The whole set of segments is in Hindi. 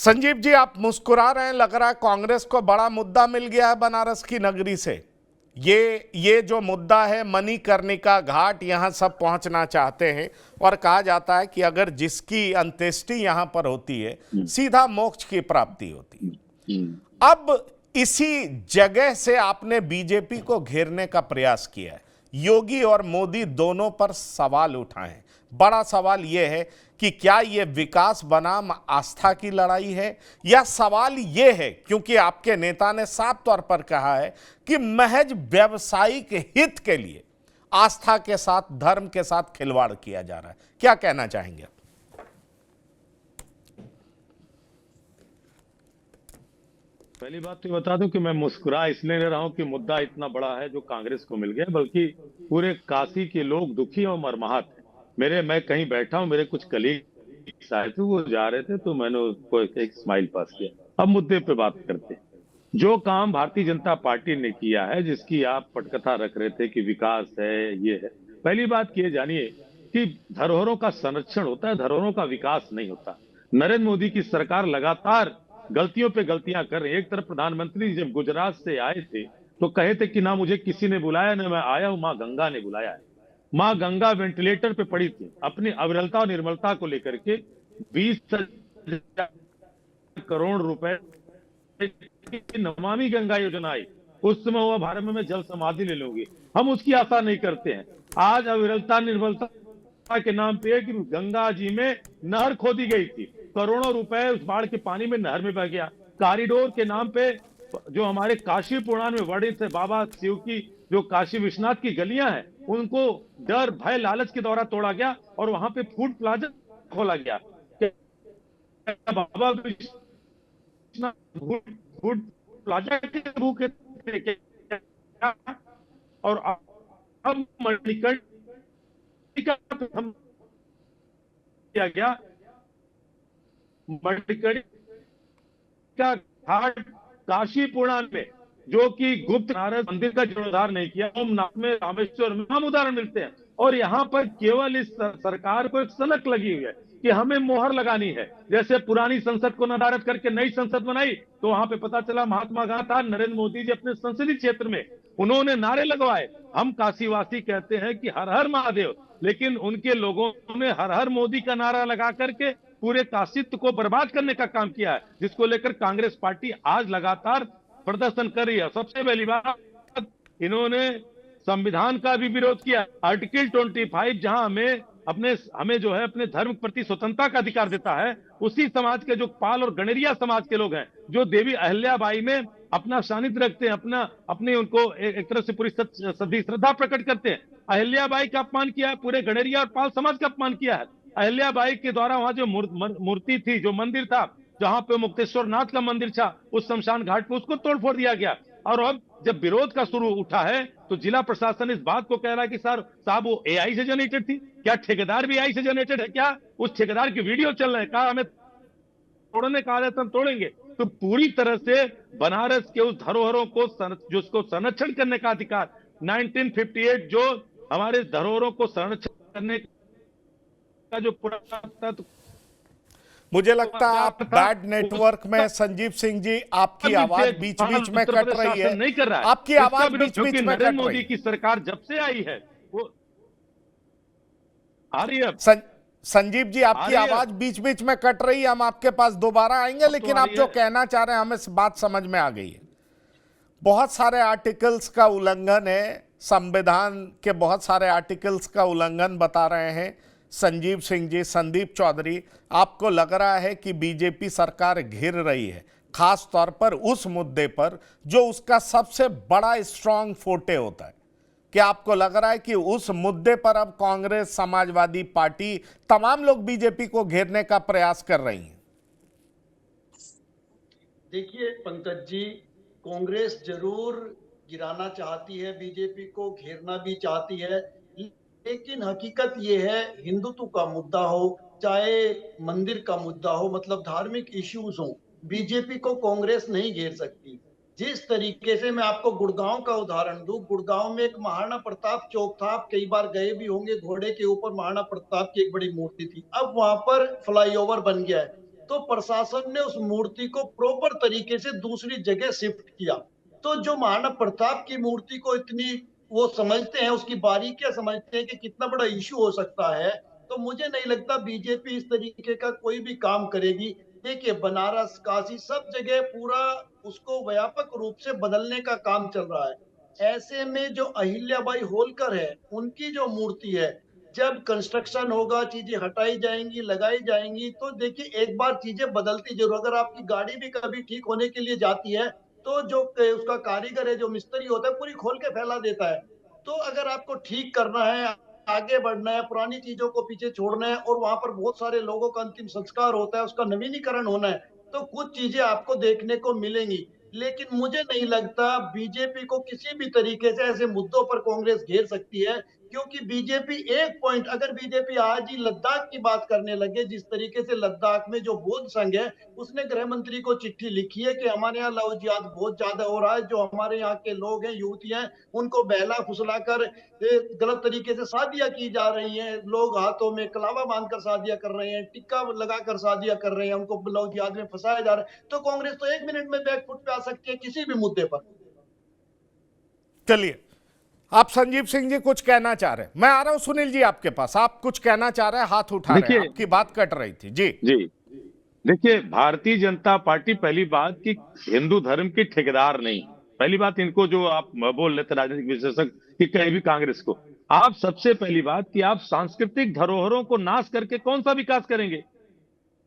संजीव जी, आप मुस्कुरा रहे हैं, लग रहा है कांग्रेस को बड़ा मुद्दा मिल गया है बनारस की नगरी से। ये जो मुद्दा है मणिकर्णिका घाट, यहां सब पहुंचना चाहते हैं और कहा जाता है कि अगर जिसकी अंत्येष्टि यहां पर होती है सीधा मोक्ष की प्राप्ति होती है। अब इसी जगह से आपने बीजेपी को घेरने का प्रयास किया है। योगी और मोदी दोनों पर सवाल उठाए। बड़ा सवाल यह है कि क्या यह विकास बनाम आस्था की लड़ाई है, या सवाल यह है, क्योंकि आपके नेता ने साफ तौर पर कहा है कि महज व्यवसायिक हित के लिए आस्था के साथ, धर्म के साथ खिलवाड़ किया जा रहा है। क्या कहना चाहेंगे? पहली बात तो बता दूं कि मैं मुस्कुरा इसलिए नहीं रहा हूं कि मुद्दा इतना बड़ा है जो कांग्रेस को मिल गया, बल्कि पूरे काशी के लोग दुखी और मर्माहत हैं। मैं कहीं बैठा हूं, मेरे कुछ कलीग आए थे, वो जा रहे थे, तो मैंने उसको एक स्माइल पास किया। अब मुद्दे पे बात करते हैं। जो काम भारतीय जनता पार्टी ने किया है, जिसकी आप पटकथा रख रहे थे कि विकास है, ये है। पहली बात ये जानिए कि धरोहरों का संरक्षण होता है, धरोहरों का विकास नहीं होता। नरेंद्र मोदी की सरकार लगातार गलतियों पे गलतियां कर रही है। एक तरफ प्रधानमंत्री जब गुजरात से आए थे तो कहे थे कि ना मुझे किसी ने बुलाया, ना मैं आया हूं, मां गंगा ने बुलाया है। मां गंगा वेंटिलेटर पे पड़ी थी अपनी अविरलता और निर्मलता को लेकर के। 20,000 करोड़ रुपए की नमामि गंगा योजना आई। उस समय हुआ भारत में मैं जल समाधि ले लूंगी। हम उसकी आशा नहीं करते हैं। आज अविरलता निर्मलता के नाम पे कि गंगा जी में नहर खोदी गई थी, करोड़ों रुपए उस बाढ़ के पानी में नहर में बह गया। कॉरिडोर के नाम पे जो हमारे काशी पुराण में वर्णित है, बाबा शिव की जो काशी विश्वनाथ की गलियां हैं, उनको डर भय लालच के द्वारा तोड़ा गया और वहां पे फूड प्लाजा खोला गया। बाबा विश्वनाथ फूड प्लाजा के भूखे थे क्या? और अब मणिकर्णिका पे हम किया गया। मणिकर्णिका घाट काशी पुराण में, जो कि गुप्त नारद मंदिर का जीर्णोद्धार नहीं किया, सोमनाथ में, रामेश्वर में हम उदाहरण मिलते हैं। और यहाँ पर केवल इस सरकार को एक सनक लगी हुई है कि हमें मोहर लगानी है। जैसे पुरानी संसद को नदारद करके नई संसद बनाई, तो वहां पे पता चला महात्मा गांधी, नरेंद्र मोदी जी अपने संसदीय क्षेत्र में उन्होंने नारे लगवाए। हम काशीवासी कहते हैं कि हर हर महादेव, लेकिन उनके लोगों ने हर हर मोदी का नारा लगा करके पूरे काशित्व को बर्बाद करने का काम किया है, जिसको लेकर कांग्रेस पार्टी आज लगातार प्रदर्शन कर रही है। सबसे पहली बात, इन्होंने संविधान का भी विरोध किया। आर्टिकल 25 जहां हमें जो है अपने धर्म के प्रति स्वतंत्रता का अधिकार देता है, उसी समाज के जो पाल और गणेरिया समाज के लोग हैं, जो देवी अहिल्याबाई में अपना सानिध्य रखते हैं, अपने उनको एक तरह से पूरी सदी श्रद्धा प्रकट करते हैं। अहिल्याबाई का अपमान किया है, पूरे गणेरिया और पाल समाज का अपमान किया है। अहिल्याबाई के द्वारा वहां जो मूर्ति थी, जो मंदिर था, जहां पे मुक्तेश्वर नाथ का मंदिर था, उस शमशान घाट पे उसको तोड़फोड़ दिया गया। और अब जब विरोध का शुरू उठा है तो जिला प्रशासन इस बात को कह रहा है कि सर साहब वो एआई से जनरेटेड थी क्या? ठेकेदार भी एआई से जनरेटेड है क्या? उस ठेकेदार की वीडियो चल रहे हैं, कहा हमें तोड़ने का आदेश, हम तोड़ेंगे। तो पूरी तरह से बनारस के उस धरोहरों को जिसको संरक्षण करने का अधिकार 1958, जो हमारे धरोहरों को संरक्षण करने का जो पुरातत्व, मुझे लगता है आप बैड नेटवर्क में। संजीव सिंह जी, आपकी आवाज बीच बीच में कट रही है। नहीं कर रहा है आपकी आवाज बीच बीच में कट रही है। मोदी की सरकार जब से आई है वो आ रही है। संजीव जी, आपकी आवाज बीच बीच में कट रही है। हम आपके पास दोबारा आएंगे, लेकिन आप जो कहना चाह रहे हैं हमें बात समझ में आ गई है। बहुत सारे आर्टिकल्स का उल्लंघन है, संविधान के बहुत सारे आर्टिकल्स का उल्लंघन बता रहे हैं संजीव सिंह जी। संदीप चौधरी, आपको लग रहा है कि बीजेपी सरकार घिर रही है, खास तौर पर उस मुद्दे पर जो उसका सबसे बड़ा स्ट्रांग फोटे होता है? क्या आपको लग रहा है कि उस मुद्दे पर अब कांग्रेस, समाजवादी पार्टी, तमाम लोग बीजेपी को घेरने का प्रयास कर रही हैं? देखिए पंकज जी, कांग्रेस जरूर गिराना चाहती है, बीजेपी को घेरना भी चाहती है, लेकिन हकीकत यह है, हिंदुत्व का मुद्दा हो चाहे मंदिर का मुद्दा हो, मतलब धार्मिक इश्यूज हो, बीजेपी को कांग्रेस नहीं घेर सकती। जिस तरीके से, मैं आपको गुड़गांव का उदाहरण दूं, गुड़गांव में एक महाराणा प्रताप चौक था, आप कई बार गए भी होंगे, घोड़े के ऊपर महाराणा प्रताप की एक बड़ी मूर्ति थी। अब वहां पर फ्लाईओवर बन गया है, तो प्रशासन ने उस मूर्ति को प्रॉपर तरीके से दूसरी जगह शिफ्ट किया। तो जो महाराणा प्रताप की मूर्ति को इतनी वो समझते हैं, उसकी बारीकियां समझते हैं कि कितना बड़ा इशू हो सकता है, तो मुझे नहीं लगता बीजेपी इस तरीके का कोई भी काम करेगी। देखिए, बनारस, काशी, सब जगह पूरा उसको व्यापक रूप से बदलने का काम चल रहा है। ऐसे में जो अहिल्याबाई होलकर है, उनकी जो मूर्ति है, जब कंस्ट्रक्शन होगा, चीजें हटाई जाएंगी, लगाई जाएंगी, तो देखिए एक बार चीजें बदलती जरूर। अगर आपकी गाड़ी भी कभी ठीक होने के लिए जाती है, तो जो उसका कारीगर है, जो मिस्त्री होता है, पूरी खोल के फैला देता है। तो अगर आपको ठीक करना है, आगे बढ़ना है, पुरानी चीजों को पीछे छोड़ना है, और वहां पर बहुत सारे लोगों का अंतिम संस्कार होता है, उसका नवीनीकरण होना है, तो कुछ चीजें आपको देखने को मिलेंगी। लेकिन मुझे नहीं लगता बीजेपी को किसी भी तरीके से ऐसे मुद्दों पर कांग्रेस घेर सकती है, क्योंकि बीजेपी एक पॉइंट, अगर बीजेपी आज ही लद्दाख की बात करने लगे, जिस तरीके से लद्दाख में जो बौद्ध संघ है, उसने गृह मंत्री को चिट्ठी लिखी है कि हमारे यहाँ लव जिहाद बहुत ज्यादा हो रहा है, जो हमारे यहाँ के लोग हैं, युवतियां, उनको बहला फुसला कर गलत तरीके से शादियां की जा रही हैं, लोग हाथों में कलावा बांधकर शादियां कर रहे हैं, टिक्का लगाकर शादियां कर रहे हैं, उनको लव जिहाद में फंसाया जा रहा है। तो कांग्रेस तो 1 मिनट में बैकफुट पे आ सकती है किसी भी मुद्दे पर। चलिए, आप संजीव सिंह जी कुछ कहना चाह रहे हैं। मैं आ रहा हूं सुनील जी आपके पास। आप कुछ कहना चाह रहे हैं, हाथ उठा रहे हैं, आपकी बात कट रही थी जी। जी, देखिए, भारतीय जनता पार्टी, पहली बात कि हिंदू धर्म की ठेकेदार नहीं। पहली बात, इनको जो आप बोल रहे थे राजनीतिक विश्लेषक कि कहीं भी कांग्रेस को, आप सबसे पहली बात कि आप सांस्कृतिक धरोहरों को नाश करके कौन सा विकास करेंगे?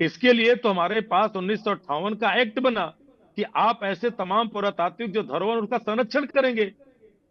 इसके लिए तो हमारे पास 1958 का एक्ट बना कि आप ऐसे तमाम पुरातात्विक जो धरोहर, उसका संरक्षण करेंगे।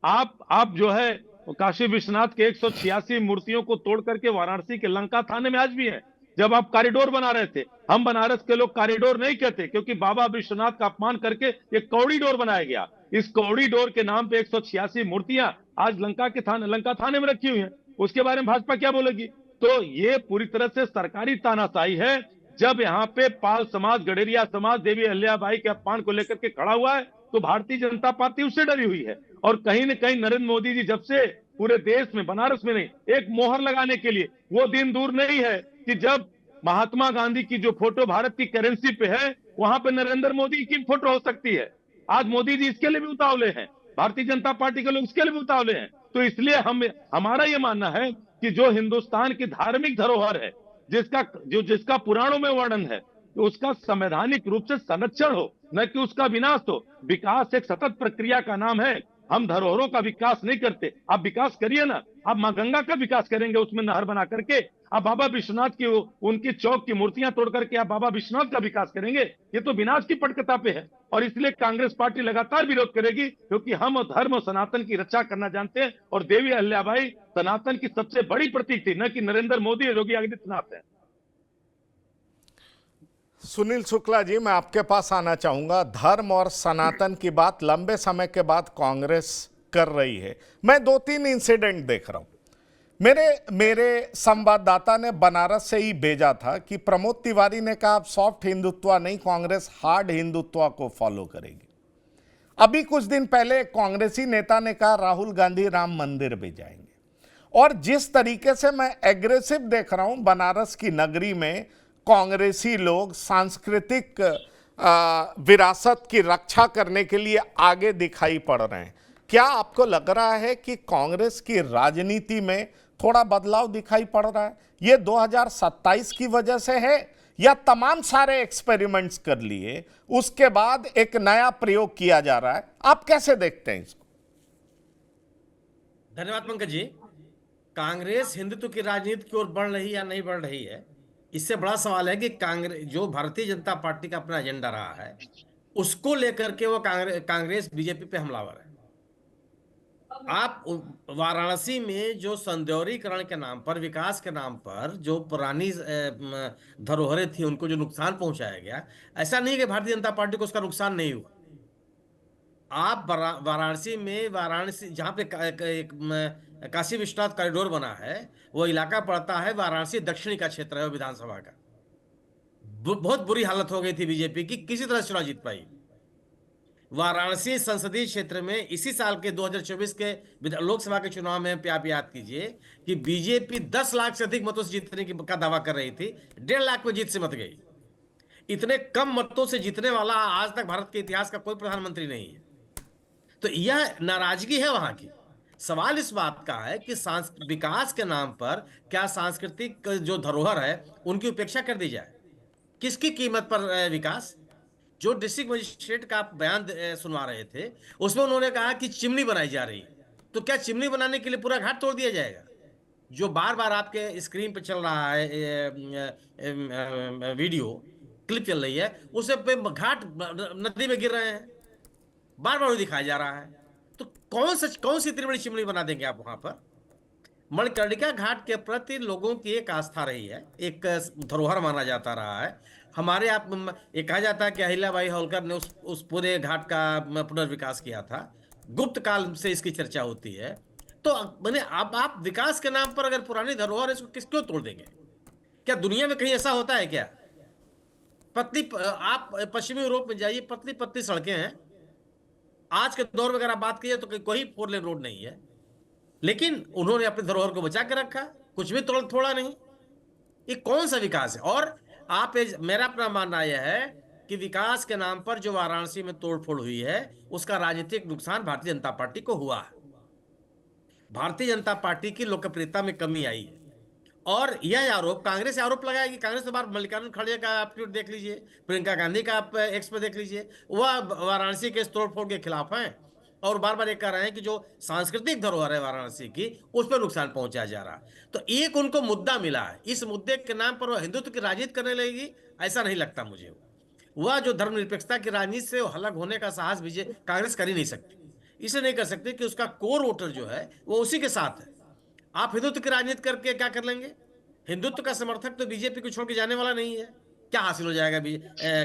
आप जो है काशी विश्वनाथ के 186 मूर्तियों को तोड़ करके वाराणसी के लंका थाने में आज भी है। जब आप कॉरिडोर बना रहे थे, हम बनारस के लोग कॉरिडोर नहीं कहते, क्योंकि बाबा विश्वनाथ का अपमान करके एक कॉरिडोर बनाया गया। इस कॉरिडोर के नाम पे 186 मूर्तियां आज लंका थाने में रखी हुई हैं। उसके बारे में भाजपा क्या बोलेगी? तो ये पूरी तरह से सरकारी तानाशाही है। जब यहाँ पे पाल समाज, गडेरिया समाज देवी अहिल्याबाई के अपमान को लेकर के खड़ा हुआ है, तो भारतीय जनता पार्टी उससे डरी हुई है। और कहीं न कहीं नरेंद्र मोदी जी जब से पूरे देश में, बनारस में नहीं, एक मोहर लगाने के लिए, वो दिन दूर नहीं है कि जब महात्मा गांधी की जो फोटो भारत की करेंसी पे है, वहां पे नरेंद्र मोदी की फोटो हो सकती है। आज मोदी जी इसके लिए भी उतावले हैं, भारतीय जनता पार्टी के लोग इसके लिए भी उतावले हैं। तो इसलिए हमारा ये मानना है कि जो हिंदुस्तान की धार्मिक धरोहर है, जिसका पुराणों में वर्णन है, तो उसका संवैधानिक रूप से संरक्षण हो, न कि उसका विनाश हो। विकास एक सतत प्रक्रिया का नाम है। हम धरोहरों का विकास नहीं करते। आप विकास करिए ना, आप मां गंगा का विकास करेंगे उसमें नहर बना करके, आप बाबा विश्वनाथ की उनकी चौक की मूर्तियां तोड़ करके आप बाबा विश्वनाथ का विकास करेंगे, ये तो विनाश की पटकथा पे है। और इसलिए कांग्रेस पार्टी लगातार विरोध करेगी, क्योंकि हम धर्म और सनातन की रक्षा करना जानते हैं, और देवी अहिल्याबाई सनातन की सबसे बड़ी प्रतीक थी, न कि नरेंद्र मोदी और योगी आदित्यनाथ है। सुनील शुक्ला जी, मैं आपके पास आना चाहूंगा। धर्म और सनातन की बात लंबे समय के बाद कांग्रेस कर रही है। मैं 2-3 इंसिडेंट देख रहा हूं। मेरे संवाददाता ने बनारस से ही भेजा था कि प्रमोद तिवारी ने कहा अब सॉफ्ट हिंदुत्व नहीं, कांग्रेस हार्ड हिंदुत्व को फॉलो करेगी। अभी कुछ दिन पहले कांग्रेसी नेता ने कहा राहुल गांधी राम मंदिर भी जाएंगे। और जिस तरीके से मैं एग्रेसिव देख रहा हूं बनारस की नगरी में, कांग्रेसी लोग सांस्कृतिक विरासत की रक्षा करने के लिए आगे दिखाई पड़ रहे हैं। क्या आपको लग रहा है कि कांग्रेस की राजनीति में थोड़ा बदलाव दिखाई पड़ रहा है? ये 2027 की वजह से है, या तमाम सारे एक्सपेरिमेंट्स कर लिए उसके बाद एक नया प्रयोग किया जा रहा है? आप कैसे देखते हैं इसको? धन्यवाद पंकज जी। कांग्रेस हिंदुत्व की राजनीति की ओर बढ़ रही या नहीं बढ़ रही है, इससे बड़ा सवाल है कि कांग्रेस, जो भारतीय जनता पार्टी का अपना एजेंडा रहा है, उसको लेकर के वो कांग्रेस बीजेपी पे हमलावर है। आप वाराणसी में जो संदौरीकरण के नाम पर, विकास के नाम पर जो पुरानी धरोहरें थी, उनको जो नुकसान पहुंचाया गया, ऐसा नहीं कि भारतीय जनता पार्टी को उसका नुकसान नहीं हुआ। आप वाराणसी में, जहां पे काशी विश्वनाथ कॉरिडोर बना है, वो इलाका पड़ता है वाराणसी दक्षिणी का क्षेत्र है, विधानसभा का। बहुत बुरी हालत हो गई थी बीजेपी की, किसी तरह चुनाव जीत पाई। वाराणसी संसदीय क्षेत्र में इसी साल के 2024 के लोकसभा के चुनाव में आप याद कीजिए कि बीजेपी 10 लाख से अधिक मतों से जीतने का दावा कर रही थी, 1.5 लाख में जीत से मत गई। इतने कम मतों से जीतने वाला आज तक भारत के इतिहास का कोई प्रधानमंत्री नहीं है। तो यह नाराजगी है वहां की। सवाल इस बात का है कि विकास के नाम पर क्या सांस्कृतिक जो धरोहर है उनकी उपेक्षा कर दी जाए? किसकी कीमत पर विकास? जो डिस्ट्रिक्ट मजिस्ट्रेट का आप बयान सुनवा रहे थे, उसमें उन्होंने कहा कि चिमनी बनाई जा रही है। तो क्या चिमनी बनाने के लिए पूरा घाट तोड़ दिया जाएगा? जो बार बार आपके स्क्रीन पे चल रहा है वीडियो क्लिप चल रही है, उससे पे घाट नदी में गिर रहे हैं, बार बार दिखाया जा रहा है। तो कौन सी इतनी बड़ी चिमनी बना देंगे आप वहां पर? मणिकर्णिका घाट के प्रति लोगों की एक आस्था रही है, एक धरोहर माना जाता रहा है। हमारे आप ये कहा जाता है कि अहिल्याबाई होलकर ने उस पूरे घाट का पुनर्विकास किया था। गुप्त काल से इसकी चर्चा होती है। तो मैंने आप विकास के नाम पर अगर पुरानी धरोहर है, इसको क्यों तोड़ देंगे? क्या दुनिया में कहीं ऐसा होता है क्या? आप पश्चिमी यूरोप में जाइए, पतली पतली सड़कें हैं। आज के दौर में अगर आप बात कीजिए तो कोई 4 लेन रोड नहीं है, लेकिन उन्होंने अपनी धरोहर को बचा के रखा, कुछ भी थोड़ा नहीं। ये कौन सा विकास है? और मेरा अपना मानना यह है कि विकास के नाम पर जो वाराणसी में तोड़फोड़ हुई है, उसका राजनीतिक नुकसान भारतीय जनता पार्टी को हुआ है। भारतीय जनता पार्टी की लोकप्रियता में कमी आई है। और यह आरोप कांग्रेस आरोप लगाएगी। कांग्रेस के बार मल्लिकार्जुन खड़गे का आप ट्वीट देख लीजिए, प्रियंका गांधी का आप एक्स पे देख लीजिए, वह वाराणसी के इस तोड़फोड़ के खिलाफ हैं और बार बार ये कह रहे हैं कि जो सांस्कृतिक धरोहर है वाराणसी की, उस पर नुकसान पहुंचाया जा रहा है। तो एक उनको मुद्दा मिला है, इस मुद्दे के नाम पर वह हिंदुत्व की राजनीति करने लगेगी, ऐसा नहीं लगता मुझे। वह जो धर्मनिरपेक्षता की राजनीति से अलग होने का साहस कांग्रेस कर ही नहीं सकती। इसे नहीं कर सकती कि उसका कोर वोटर जो है वो उसी के साथ है। आप हिंदुत्व की राजनीति करके क्या कर लेंगे? हिंदुत्व का समर्थक तो बीजेपी को छोड़ के जाने वाला नहीं है। क्या हासिल हो जाएगा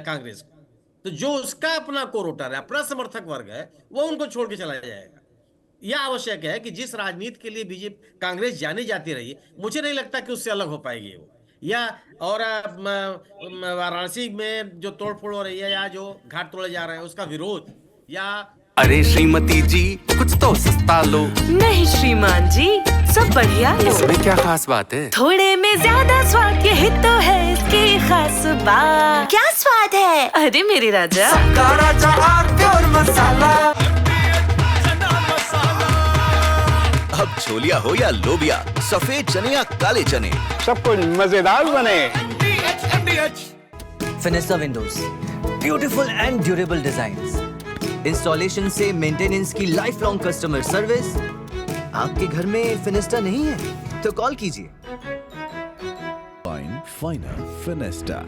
कांग्रेस को? तो जो उसका अपना कोर वोटर है, अपना समर्थक वर्ग है, वो उनको छोड़ के चला जाएगा। यह आवश्यक है कि जिस राजनीति के लिए बीजेपी कांग्रेस जानी जाती रही, मुझे नहीं लगता कि उससे अलग हो पाएगी वो। या और वाराणसी में जो तोड़फोड़ हो रही है या जो घाट तोड़े जा रहे हैं उसका विरोध, या अरे श्रीमती जी कुछ तो सस्ता लो। नहीं श्रीमान जी, सब बढ़िया लो। इसमें क्या खास बात है? थोड़े में ज्यादा स्वाद, यही तो है इसकी खास बात। क्या स्वाद है? अरे मेरे राजा, सबका राजा प्योर मसाला। अब छोलिया हो या लोबिया, सफेद चने या काले चने, सब कुछ मजेदार बने। Fenesta windows, beautiful and durable designs, installation से मेंटेनेंस की लाइफ लॉन्ग कस्टमर सर्विस। आपके घर में फिनिस्टा नहीं है तो कॉल कीजिए। Fine Finer Finesta.